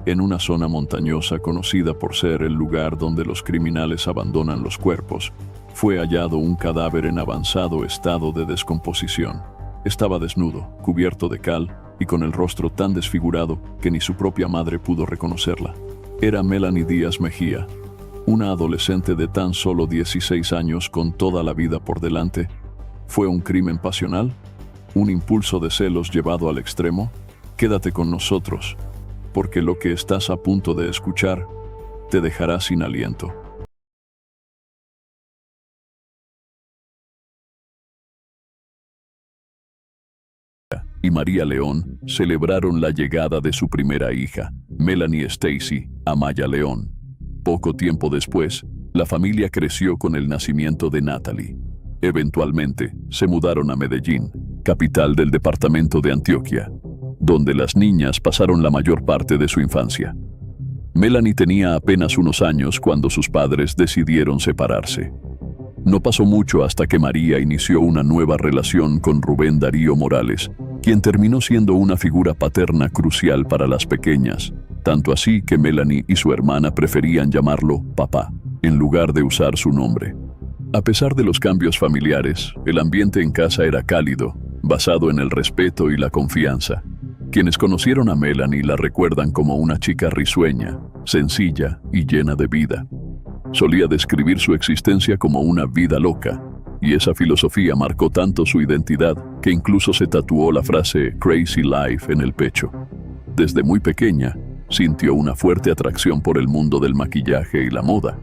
En una zona montañosa conocida por ser el lugar donde los criminales abandonan los cuerpos, fue hallado un cadáver en avanzado estado de descomposición. Estaba desnudo, cubierto de cal y con el rostro tan desfigurado que ni su propia madre pudo reconocerla. Era Melanie Díaz Mejía, una adolescente de tan solo 16 años con toda la vida por delante. ¿Fue un crimen pasional? ¿Un impulso de celos llevado al extremo? Quédate con nosotros, porque lo que estás a punto de escuchar te dejará sin aliento. Y María León celebraron la llegada de su primera hija, Melanie Stacy Amaya León. Poco tiempo después, la familia creció con el nacimiento de Natalie. Eventualmente, se mudaron a Medellín, capital del departamento de Antioquia, donde las niñas pasaron la mayor parte de su infancia. Melanie tenía apenas unos años cuando sus padres decidieron separarse. No pasó mucho hasta que María inició una nueva relación con Rubén Darío Morales, quien terminó siendo una figura paterna crucial para las pequeñas, tanto así que Melanie y su hermana preferían llamarlo papá, en lugar de usar su nombre. A pesar de los cambios familiares, el ambiente en casa era cálido, basado en el respeto y la confianza. Quienes conocieron a Melanie la recuerdan como una chica risueña, sencilla y llena de vida. Solía describir su existencia como una vida loca, y esa filosofía marcó tanto su identidad que incluso se tatuó la frase Crazy Life en el pecho. Desde muy pequeña, sintió una fuerte atracción por el mundo del maquillaje y la moda.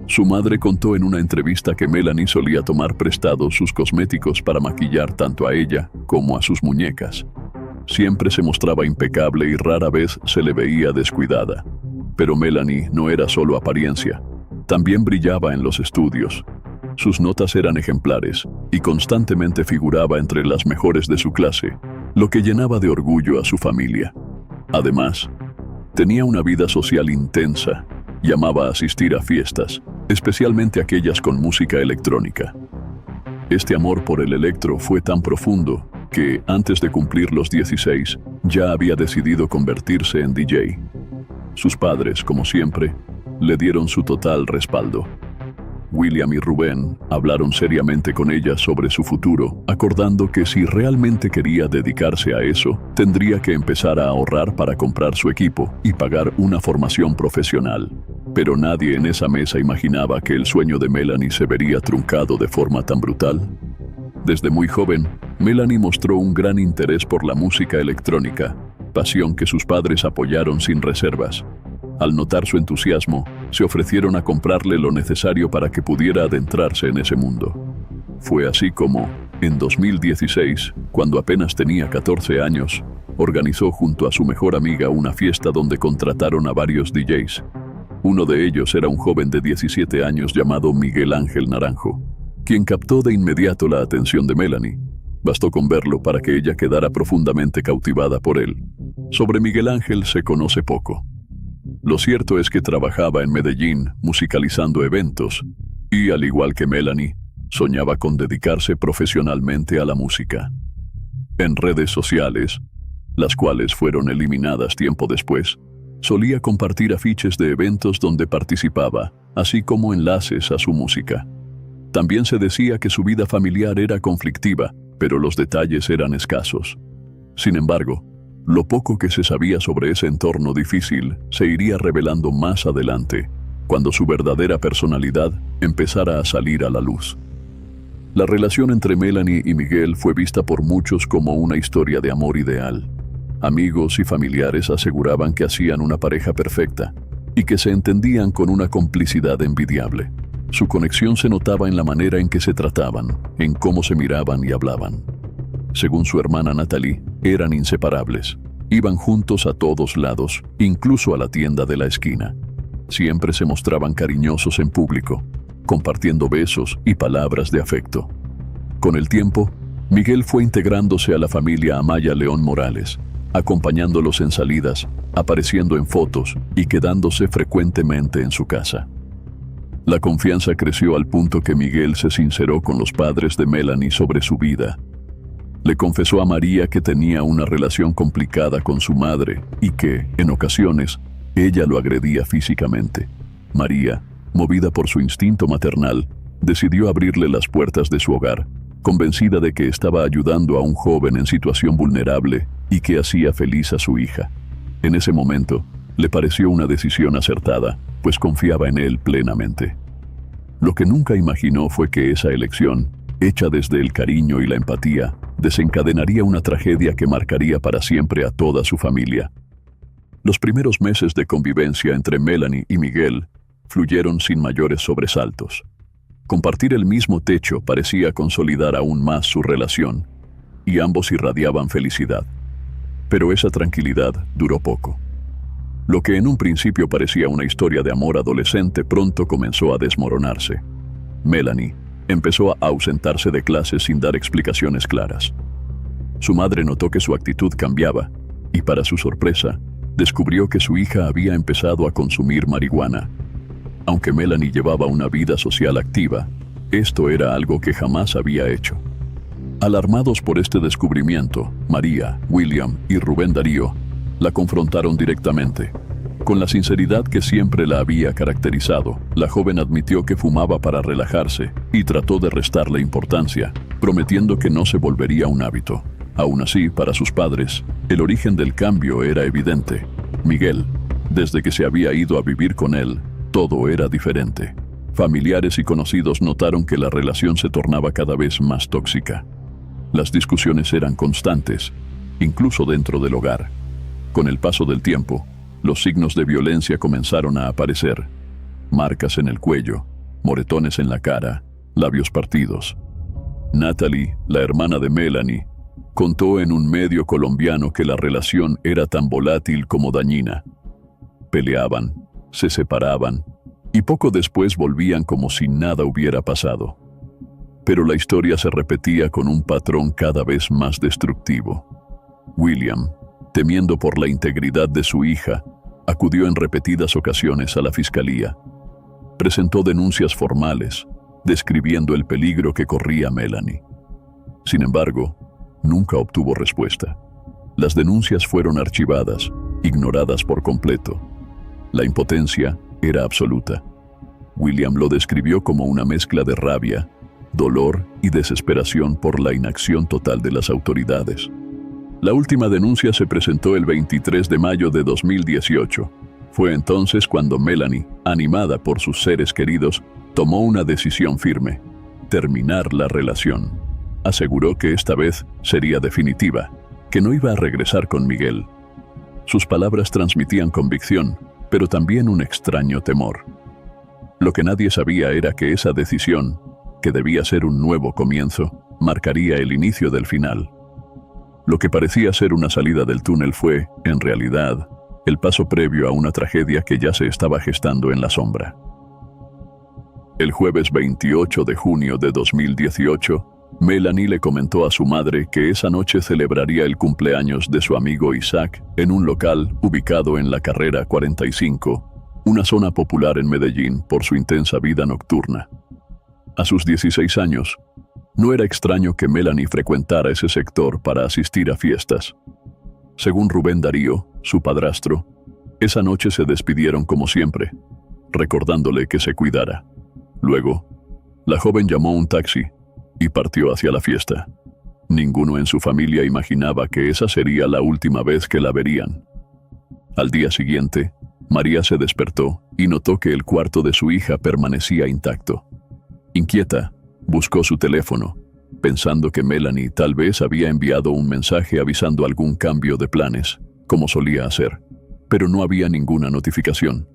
Su madre contó en una entrevista que Melanie solía tomar prestados sus cosméticos para maquillar tanto a ella como a sus muñecas. Siempre se mostraba impecable y rara vez se le veía descuidada. Pero Melanie no era solo apariencia. También brillaba en los estudios. Sus notas eran ejemplares y constantemente figuraba entre las mejores de su clase, lo que llenaba de orgullo a su familia. Además, tenía una vida social intensa y amaba asistir a fiestas, especialmente aquellas con música electrónica. Este amor por el electro fue tan profundo que, antes de cumplir los 16, ya había decidido convertirse en DJ. Sus padres, como siempre, le dieron su total respaldo. William y Rubén hablaron seriamente con ella sobre su futuro, acordando que si realmente quería dedicarse a eso, tendría que empezar a ahorrar para comprar su equipo y pagar una formación profesional. Pero nadie en esa mesa imaginaba que el sueño de Melanie se vería truncado de forma tan brutal. Desde muy joven, Melanie mostró un gran interés por la música electrónica, pasión que sus padres apoyaron sin reservas. Al notar su entusiasmo, se ofrecieron a comprarle lo necesario para que pudiera adentrarse en ese mundo. Fue así como, en 2016, cuando apenas tenía 14 años, organizó junto a su mejor amiga una fiesta donde contrataron a varios DJs. Uno de ellos era un joven de 17 años llamado Miguel Ángel Naranjo, quien captó de inmediato la atención de Melanie. Bastó con verlo para que ella quedara profundamente cautivada por él. Sobre Miguel Ángel se conoce poco. Lo cierto es que trabajaba en Medellín musicalizando eventos y, al igual que Melanie, soñaba con dedicarse profesionalmente a la música. En redes sociales, las cuales fueron eliminadas tiempo después, solía compartir afiches de eventos donde participaba, así como enlaces a su música. También se decía que su vida familiar era conflictiva, pero los detalles eran escasos. Sin embargo, lo poco que se sabía sobre ese entorno difícil se iría revelando más adelante, cuando su verdadera personalidad empezara a salir a la luz. La relación entre Melanie y Miguel fue vista por muchos como una historia de amor ideal. Amigos y familiares aseguraban que hacían una pareja perfecta y que se entendían con una complicidad envidiable. Su conexión se notaba en la manera en que se trataban, en cómo se miraban y hablaban. Según su hermana Natalie, eran inseparables. Iban juntos a todos lados, incluso a la tienda de la esquina. Siempre se mostraban cariñosos en público, compartiendo besos y palabras de afecto. Con el tiempo, Miguel fue integrándose a la familia Amaya León Morales, acompañándolos en salidas, apareciendo en fotos y quedándose frecuentemente en su casa. La confianza creció al punto que Miguel se sinceró con los padres de Melanie sobre su vida. Le confesó a María que tenía una relación complicada con su madre y que, en ocasiones, Ella lo agredía físicamente. María, movida por su instinto maternal, decidió abrirle las puertas de su hogar, convencida de que estaba ayudando a un joven en situación vulnerable y que hacía feliz a su hija. En ese momento, le pareció una decisión acertada, pues confiaba en él plenamente. Lo que nunca imaginó fue que esa elección, hecha desde el cariño y la empatía, desencadenaría una tragedia que marcaría para siempre a toda su familia. Los primeros meses de convivencia entre Melanie y Miguel fluyeron sin mayores sobresaltos. Compartir el mismo techo parecía consolidar aún más su relación, y ambos irradiaban felicidad. Pero esa tranquilidad duró poco. Lo que en un principio parecía una historia de amor adolescente pronto comenzó a desmoronarse. Melanie empezó a ausentarse de clases sin dar explicaciones claras. Su madre notó que su actitud cambiaba, y para su sorpresa, descubrió que su hija había empezado a consumir marihuana. Aunque Melanie llevaba una vida social activa, esto era algo que jamás había hecho. Alarmados por este descubrimiento, María, William y Rubén Darío la confrontaron directamente. Con la sinceridad que siempre la había caracterizado, la joven admitió que fumaba para relajarse y trató de restarle importancia, prometiendo que no se volvería un hábito. Aún así, para sus padres, el origen del cambio era evidente. Miguel, desde que se había ido a vivir con él, todo era diferente. Familiares y conocidos notaron que la relación se tornaba cada vez más tóxica. Las discusiones eran constantes, incluso dentro del hogar. Con el paso del tiempo, los signos de violencia comenzaron a aparecer. Marcas en el cuello, moretones en la cara, labios partidos. Natalie, la hermana de Melanie, contó en un medio colombiano que la relación era tan volátil como dañina. Peleaban, se separaban, y poco después volvían como si nada hubiera pasado. Pero la historia se repetía con un patrón cada vez más destructivo. William, temiendo por la integridad de su hija, acudió en repetidas ocasiones a la fiscalía. Presentó denuncias formales, describiendo el peligro que corría Melanie. Sin embargo, nunca obtuvo respuesta. Las denuncias fueron archivadas, ignoradas por completo. La impotencia era absoluta. William lo describió como una mezcla de rabia, dolor y desesperación por la inacción total de las autoridades. La última denuncia se presentó el 23 de mayo de 2018. Fue entonces cuando Melanie, animada por sus seres queridos, tomó una decisión firme: terminar la relación. Aseguró que esta vez sería definitiva, que no iba a regresar con Miguel. Sus palabras transmitían convicción, pero también un extraño temor. Lo que nadie sabía era que esa decisión, que debía ser un nuevo comienzo, marcaría el inicio del final. Lo que parecía ser una salida del túnel fue, en realidad, el paso previo a una tragedia que ya se estaba gestando en la sombra. El jueves 28 de junio de 2018, Melanie le comentó a su madre que esa noche celebraría el cumpleaños de su amigo Isaac en un local ubicado en la Carrera 45, una zona popular en Medellín por su intensa vida nocturna. A sus 16 años, no era extraño que Melanie frecuentara ese sector para asistir a fiestas. Según Rubén Darío, su padrastro, esa noche se despidieron como siempre, recordándole que se cuidara. Luego, la joven llamó un taxi y partió hacia la fiesta. Ninguno en su familia imaginaba que esa sería la última vez que la verían. Al día siguiente, María se despertó y notó que el cuarto de su hija permanecía intacto. Inquieta, buscó su teléfono, pensando que Melanie tal vez había enviado un mensaje avisando algún cambio de planes, como solía hacer, pero no había ninguna notificación.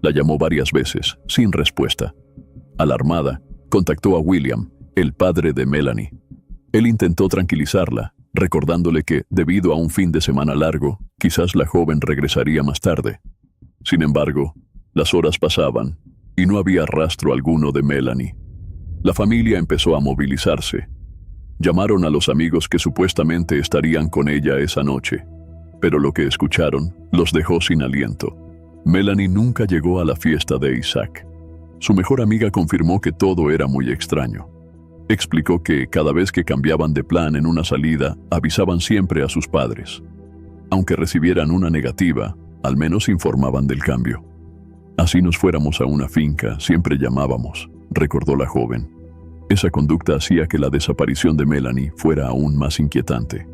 La llamó varias veces, sin respuesta. Alarmada, contactó a William, el padre de Melanie. Él intentó tranquilizarla, recordándole que, debido a un fin de semana largo, quizás la joven regresaría más tarde. Sin embargo, las horas pasaban y no había rastro alguno de Melanie. La familia empezó a movilizarse. Llamaron a los amigos que supuestamente estarían con ella esa noche, pero lo que escucharon los dejó sin aliento. Melanie nunca llegó a la fiesta de Isaac. Su mejor amiga confirmó que todo era muy extraño. Explicó que cada vez que cambiaban de plan en una salida, avisaban siempre a sus padres. Aunque recibieran una negativa, Al menos informaban del cambio. Así nos fuéramos a una finca, siempre llamábamos, recordó la joven. Esa conducta hacía que la desaparición de Melanie fuera aún más inquietante.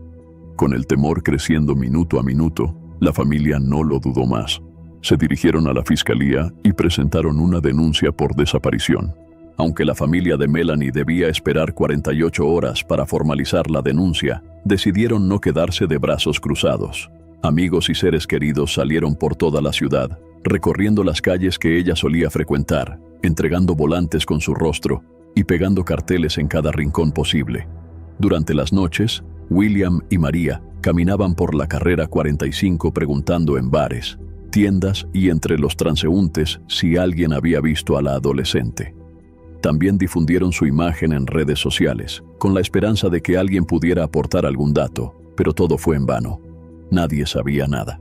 Con el temor creciendo minuto a minuto, la familia no lo dudó más. Se dirigieron a la fiscalía y presentaron una denuncia por desaparición. Aunque la familia de Melanie debía esperar 48 horas para formalizar la denuncia, decidieron no quedarse de brazos cruzados. Amigos y seres queridos salieron por toda la ciudad, recorriendo las calles que ella solía frecuentar, entregando volantes con su rostro y pegando carteles en cada rincón posible. Durante las noches, William y María caminaban por la carrera 45 preguntando en bares, tiendas y entre los transeúntes si alguien había visto a la adolescente. También difundieron su imagen en redes sociales, con la esperanza de que alguien pudiera aportar algún dato, pero todo fue en vano. Nadie sabía nada.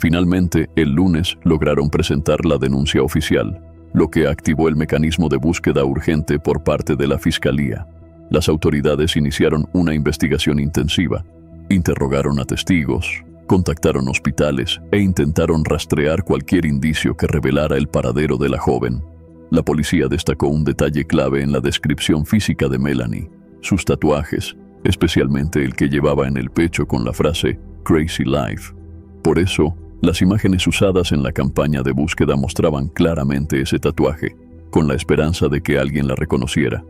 Finalmente, el lunes lograron presentar la denuncia oficial, lo que activó el mecanismo de búsqueda urgente por parte de la Fiscalía. Las autoridades iniciaron una investigación intensiva, interrogaron a testigos, contactaron hospitales e intentaron rastrear cualquier indicio que revelara el paradero de la joven. La policía destacó un detalle clave en la descripción física de Melanie: sus tatuajes, especialmente el que llevaba en el pecho con la frase Crazy Life. Por eso, las imágenes usadas en la campaña de búsqueda mostraban claramente ese tatuaje, con la esperanza de que alguien la reconociera.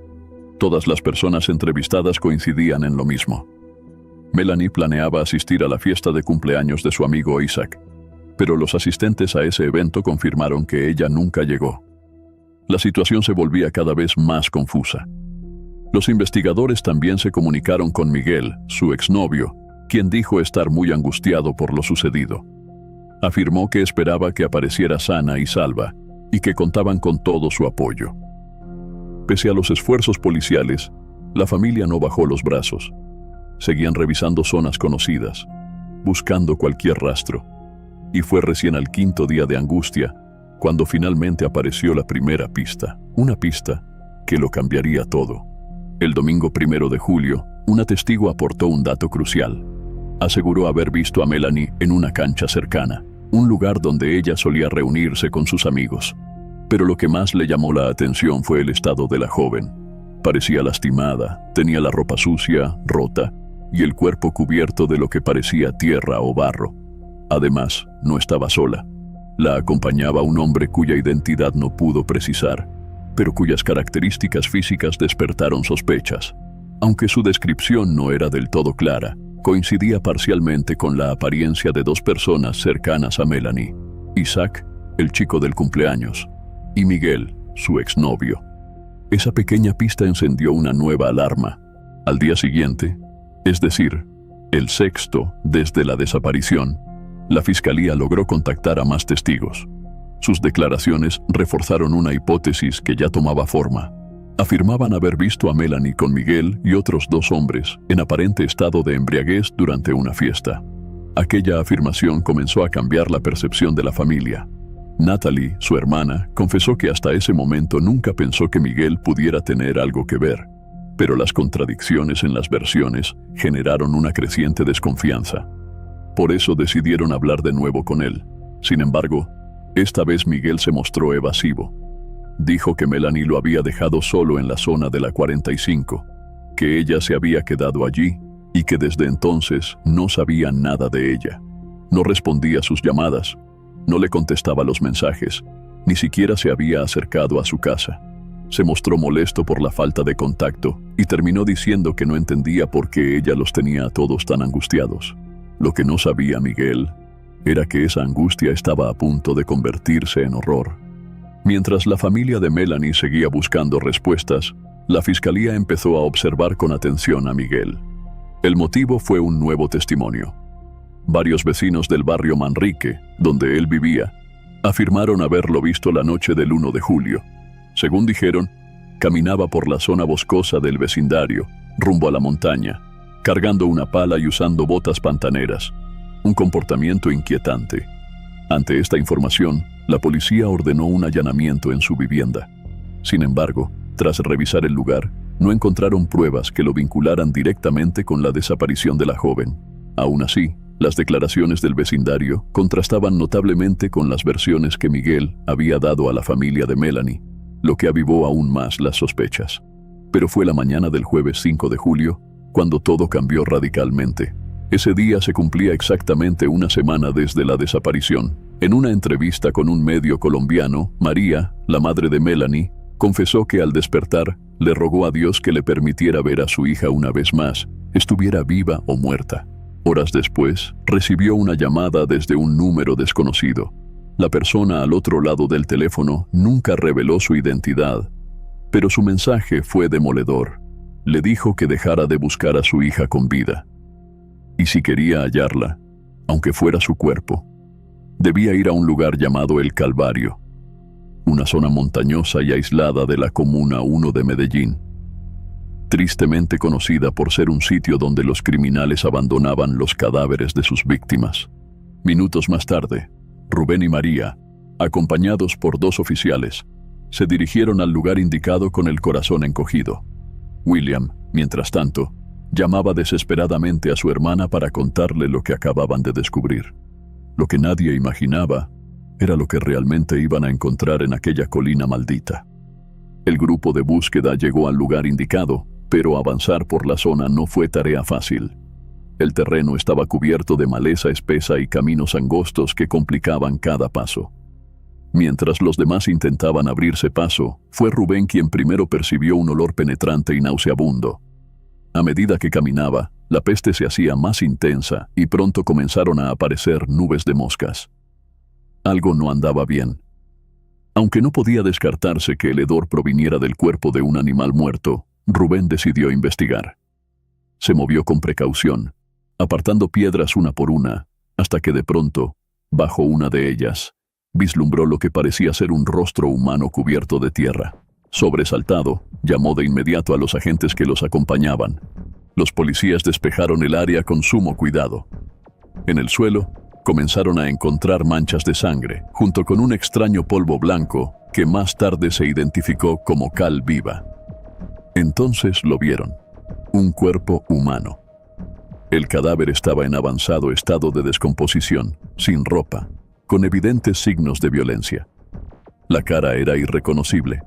Todas las personas entrevistadas coincidían en lo mismo. Melanie planeaba asistir a la fiesta de cumpleaños de su amigo Isaac, pero los asistentes a ese evento confirmaron que ella nunca llegó. La situación se volvía cada vez más confusa. Los investigadores también se comunicaron con Miguel, su exnovio, quien dijo estar muy angustiado por lo sucedido. Afirmó que esperaba que apareciera sana y salva y que contaban con todo su apoyo. Pese a los esfuerzos policiales, la familia no bajó los brazos. Seguían revisando zonas conocidas, buscando cualquier rastro. Y fue recién al 5.º día de angustia cuando finalmente apareció la primera pista, una pista que lo cambiaría todo. El domingo 1 de julio, una testigo aportó un dato crucial. Aseguró haber visto a Melanie en una cancha cercana, un lugar donde ella solía reunirse con sus amigos. Pero lo que más le llamó la atención fue el estado de la joven. Parecía lastimada, tenía la ropa sucia, rota, y el cuerpo cubierto de lo que parecía tierra o barro. Además, no estaba sola. La acompañaba un hombre cuya identidad no pudo precisar, pero cuyas características físicas despertaron sospechas. Aunque su descripción no era del todo clara, coincidía parcialmente con la apariencia de dos personas cercanas a Melanie: Isaac, el chico del cumpleaños, y Miguel, su exnovio. Esa pequeña pista encendió una nueva alarma. Al día siguiente, es decir, el 6.º desde la desaparición, la fiscalía logró contactar a más testigos. Sus declaraciones reforzaron una hipótesis que ya tomaba forma. Afirmaban haber visto a Melanie con Miguel y otros 2 hombres en aparente estado de embriaguez durante una fiesta. Aquella afirmación comenzó a cambiar la percepción de la familia. Natalie, su hermana, confesó que hasta ese momento nunca pensó que Miguel pudiera tener algo que ver, pero las contradicciones en las versiones generaron una creciente desconfianza. Por eso decidieron hablar de nuevo con él. Sin embargo, esta vez Miguel se mostró evasivo. Dijo que Melanie lo había dejado solo en la zona de la 45, que ella se había quedado allí y que desde entonces no sabía nada de ella. No respondía a sus llamadas, no le contestaba los mensajes, ni siquiera se había acercado a su casa. Se mostró molesto por la falta de contacto y terminó diciendo que no entendía por qué ella los tenía a todos tan angustiados. Lo que no sabía Miguel era que esa angustia estaba a punto de convertirse en horror. Mientras la familia de Melanie seguía buscando respuestas, la fiscalía empezó a observar con atención a Miguel. El motivo fue un nuevo testimonio. Varios vecinos del barrio Manrique, donde él vivía, afirmaron haberlo visto la noche del 1 de julio. Según dijeron, caminaba por la zona boscosa del vecindario, rumbo a la montaña, cargando una pala y usando botas pantaneras. Un comportamiento inquietante. Ante esta información, la policía ordenó un allanamiento en su vivienda. Sin embargo, tras revisar el lugar, no encontraron pruebas que lo vincularan directamente con la desaparición de la joven. Aún así, Las declaraciones del vecindario contrastaban notablemente con las versiones que Miguel había dado a la familia de Melanie, lo que avivó aún más las sospechas. Pero fue la mañana del jueves 5 de julio cuando todo cambió radicalmente. Ese día se cumplía exactamente una semana desde la desaparición. En una entrevista con un medio colombiano, María, la madre de Melanie, confesó que al despertar le rogó a Dios que le permitiera ver a su hija una vez más, estuviera viva o muerta. Horas después, recibió una llamada desde un número desconocido. La persona al otro lado del teléfono nunca reveló su identidad, pero su mensaje fue demoledor. Le dijo que dejara de buscar a su hija con vida. Y si quería hallarla, aunque fuera su cuerpo, debía ir a un lugar llamado El Calvario, una zona montañosa y aislada de la Comuna 1 de Medellín, tristemente conocida por ser un sitio donde los criminales abandonaban los cadáveres de sus víctimas. Minutos más tarde, Rubén y María, acompañados por 2 oficiales, se dirigieron al lugar indicado con el corazón encogido. William, mientras tanto, llamaba desesperadamente a su hermana para contarle lo que acababan de descubrir. Lo que nadie imaginaba era lo que realmente iban a encontrar en aquella colina maldita. El grupo de búsqueda llegó al lugar indicado, pero avanzar por la zona no fue tarea fácil. El terreno estaba cubierto de maleza espesa y caminos angostos que complicaban cada paso. Mientras los demás intentaban abrirse paso, fue Rubén quien primero percibió un olor penetrante y nauseabundo. A medida que caminaba, la peste se hacía más intensa y pronto comenzaron a aparecer nubes de moscas. Algo no andaba bien. Aunque no podía descartarse que el hedor proviniera del cuerpo de un animal muerto, Rubén decidió investigar. Se movió con precaución, apartando piedras una por una, hasta que de pronto, bajo una de ellas, vislumbró lo que parecía ser un rostro humano cubierto de tierra. Sobresaltado, llamó de inmediato a los agentes que los acompañaban. Los policías despejaron el área con sumo cuidado. En el suelo, comenzaron a encontrar manchas de sangre, junto con un extraño polvo blanco que más tarde se identificó como cal viva. Entonces lo vieron, un cuerpo humano. El cadáver estaba en avanzado estado de descomposición, sin ropa, con evidentes signos de violencia. La cara era irreconocible.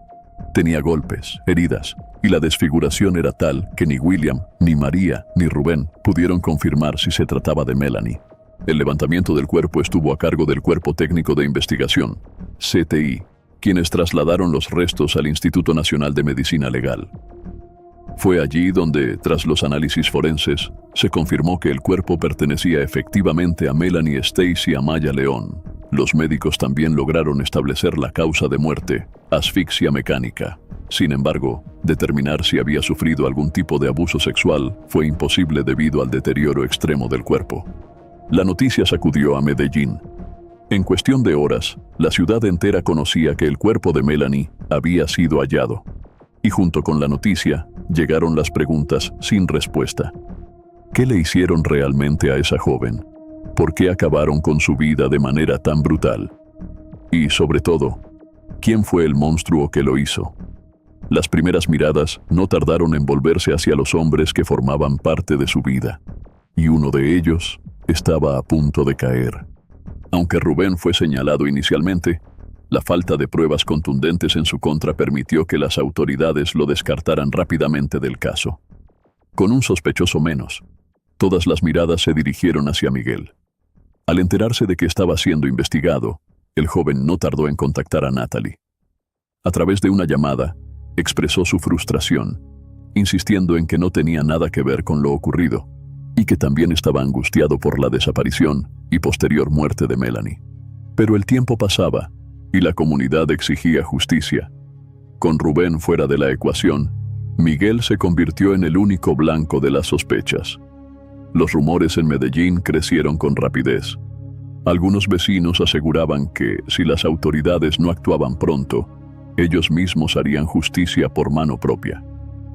Tenía golpes, heridas, y la desfiguración era tal que ni William, ni María, ni Rubén pudieron confirmar si se trataba de Melanie. El levantamiento del cuerpo estuvo a cargo del Cuerpo Técnico de Investigación, CTI, quienes trasladaron los restos al Instituto Nacional de Medicina Legal. Fue allí donde, tras los análisis forenses, se confirmó que el cuerpo pertenecía efectivamente a Melanie Stacy Amaya León. Los médicos también lograron establecer la causa de muerte, asfixia mecánica. Sin embargo, determinar si había sufrido algún tipo de abuso sexual fue imposible debido al deterioro extremo del cuerpo. La noticia sacudió a Medellín. En cuestión de horas, la ciudad entera conocía que el cuerpo de Melanie había sido hallado. Y junto con la noticia, llegaron las preguntas sin respuesta. ¿Qué le hicieron realmente a esa joven? ¿Por qué acabaron con su vida de manera tan brutal? Y, sobre todo, ¿quién fue el monstruo que lo hizo? Las primeras miradas no tardaron en volverse hacia los hombres que formaban parte de su vida. Y uno de ellos estaba a punto de caer. Aunque Rubén fue señalado inicialmente, la falta de pruebas contundentes en su contra permitió que las autoridades lo descartaran rápidamente del caso. Con un sospechoso menos, todas las miradas se dirigieron hacia Miguel. Al enterarse de que estaba siendo investigado, el joven no tardó en contactar a Natalie. A través de una llamada, expresó su frustración, insistiendo en que no tenía nada que ver con lo ocurrido y que también estaba angustiado por la desaparición y posterior muerte de Melanie. Pero el tiempo pasaba y la comunidad exigía justicia. Con Rubén fuera de la ecuación, Miguel se convirtió en el único blanco de las sospechas. Los rumores en Medellín crecieron con rapidez. Algunos vecinos aseguraban que, si las autoridades no actuaban pronto, ellos mismos harían justicia por mano propia.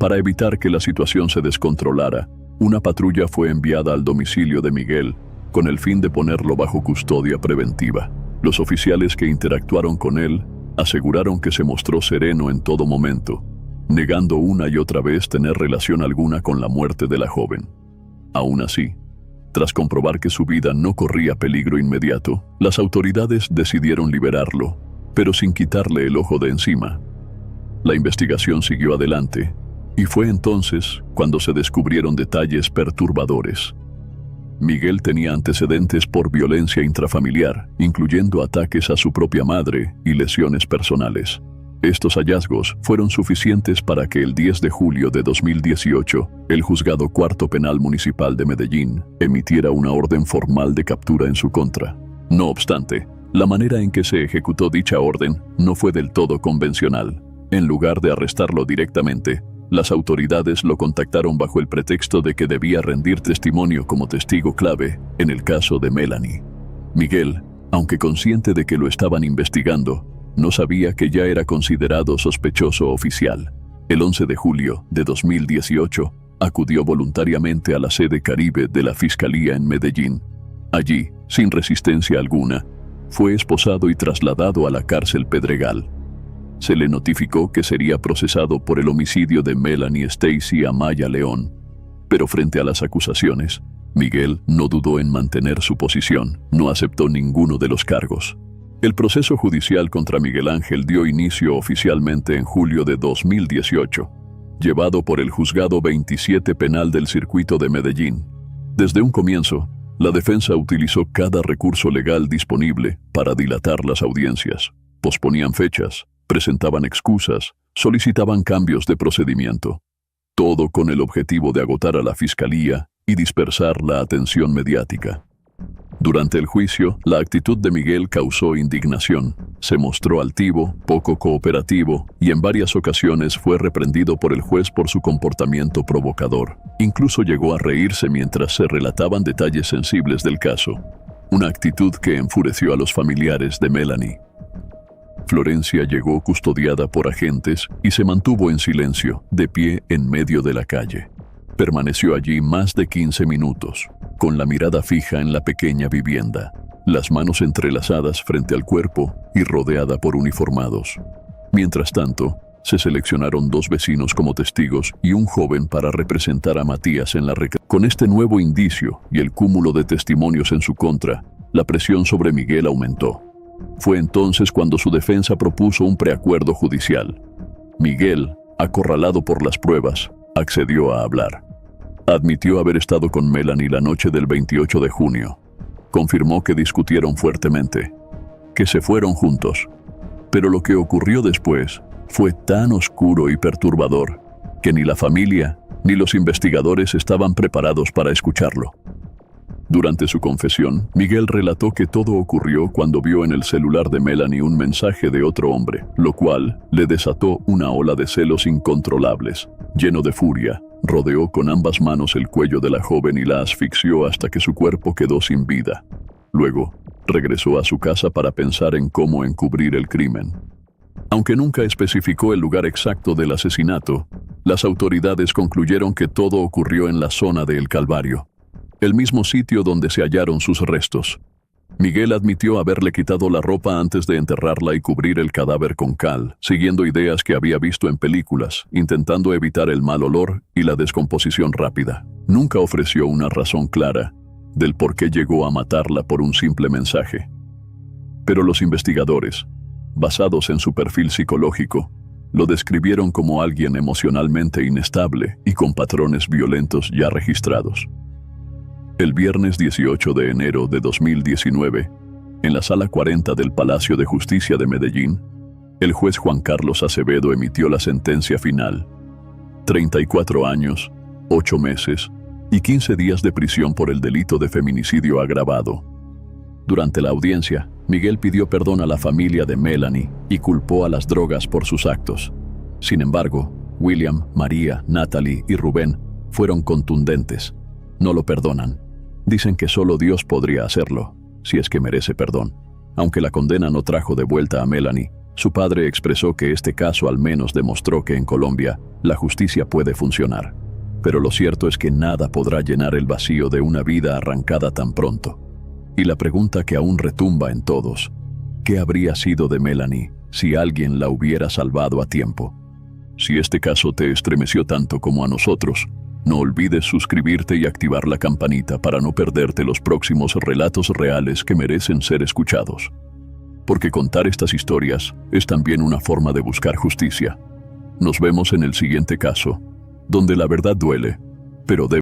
Para evitar que la situación se descontrolara, una patrulla fue enviada al domicilio de Miguel con el fin de ponerlo bajo custodia preventiva. Los oficiales que interactuaron con él aseguraron que se mostró sereno en todo momento, negando una y otra vez tener relación alguna con la muerte de la joven. Aún así, Tras comprobar que su vida no corría peligro inmediato, las autoridades decidieron liberarlo, pero sin quitarle el ojo de encima. La investigación siguió adelante, y fue entonces cuando se descubrieron detalles perturbadores. Miguel tenía antecedentes por violencia intrafamiliar, incluyendo ataques a su propia madre y lesiones personales. Estos hallazgos fueron suficientes para que el 10 de julio de 2018, el Juzgado Cuarto Penal Municipal de Medellín emitiera una orden formal de captura en su contra. No obstante, la manera en que se ejecutó dicha orden no fue del todo convencional. En lugar de arrestarlo directamente, las autoridades lo contactaron bajo el pretexto de que debía rendir testimonio como testigo clave en el caso de Melanie. Miguel, aunque consciente de que lo estaban investigando, no sabía que ya era considerado sospechoso oficial. El 11 de julio de 2018, acudió voluntariamente a la sede Caribe de la Fiscalía en Medellín. Allí, sin resistencia alguna, fue esposado y trasladado a la cárcel Pedregal. Se le notificó que sería procesado por el homicidio de Melanie Stacy Amaya León. Pero frente a las acusaciones, Miguel no dudó en mantener su posición, no aceptó ninguno de los cargos. El proceso judicial contra Miguel Ángel dio inicio oficialmente en julio de 2018, llevado por el Juzgado 27 Penal del Circuito de Medellín. Desde un comienzo, la defensa utilizó cada recurso legal disponible para dilatar las audiencias. Posponían fechas, presentaban excusas, solicitaban cambios de procedimiento. Todo con el objetivo de agotar a la fiscalía y dispersar la atención mediática. Durante el juicio, la actitud de Miguel causó indignación. Se mostró altivo, poco cooperativo y en varias ocasiones fue reprendido por el juez por su comportamiento provocador. Incluso llegó a reírse mientras se relataban detalles sensibles del caso. Una actitud que enfureció a los familiares de Melanie. Florencia llegó custodiada por agentes y se mantuvo en silencio, de pie en medio de la calle. Permaneció allí más de 15 minutos, con la mirada fija en la pequeña vivienda, las manos entrelazadas frente al cuerpo y rodeada por uniformados. Mientras tanto, se seleccionaron 2 vecinos como testigos y un joven para representar a Matías en la recaudación. Con este nuevo indicio y el cúmulo de testimonios en su contra, la presión sobre Miguel aumentó. Fue entonces cuando su defensa propuso un preacuerdo judicial. Miguel, acorralado por las pruebas, accedió a hablar. Admitió haber estado con Melanie la noche del 28 de junio. Confirmó que discutieron fuertemente, que se fueron juntos. Pero lo que ocurrió después fue tan oscuro y perturbador que ni la familia ni los investigadores estaban preparados para escucharlo. Durante su confesión, Miguel relató que todo ocurrió cuando vio en el celular de Melanie un mensaje de otro hombre, lo cual le desató una ola de celos incontrolables. Lleno de furia, rodeó con ambas manos el cuello de la joven y la asfixió hasta que su cuerpo quedó sin vida. Luego, regresó a su casa para pensar en cómo encubrir el crimen. Aunque nunca especificó el lugar exacto del asesinato, las autoridades concluyeron que todo ocurrió en la zona de El Calvario, el mismo sitio donde se hallaron sus restos. Miguel admitió haberle quitado la ropa antes de enterrarla y cubrir el cadáver con cal, siguiendo ideas que había visto en películas, intentando evitar el mal olor y la descomposición rápida. Nunca ofreció una razón clara del por qué llegó a matarla por un simple mensaje. Pero los investigadores, basados en su perfil psicológico, lo describieron como alguien emocionalmente inestable y con patrones violentos ya registrados. El viernes 18 de enero de 2019, en la Sala 40 del Palacio de Justicia de Medellín, el juez Juan Carlos Acevedo emitió la sentencia final. 34 años, 8 meses y 15 días de prisión por el delito de feminicidio agravado. Durante la audiencia, Miguel pidió perdón a la familia de Melanie y culpó a las drogas por sus actos. Sin embargo, William, María, Natalie y Rubén fueron contundentes. No lo perdonan. Dicen que solo Dios podría hacerlo, si es que merece perdón. Aunque la condena no trajo de vuelta a Melanie, su padre expresó que este caso al menos demostró que en Colombia la justicia puede funcionar. Pero lo cierto es que nada podrá llenar el vacío de una vida arrancada tan pronto. Y la pregunta que aún retumba en todos: ¿qué habría sido de Melanie si alguien la hubiera salvado a tiempo? Si este caso te estremeció tanto como a nosotros, No olvides suscribirte y activar la campanita para no perderte los próximos relatos reales que merecen ser escuchados. Porque contar estas historias es también una forma de buscar justicia. Nos vemos en el siguiente caso, donde la verdad duele, pero debe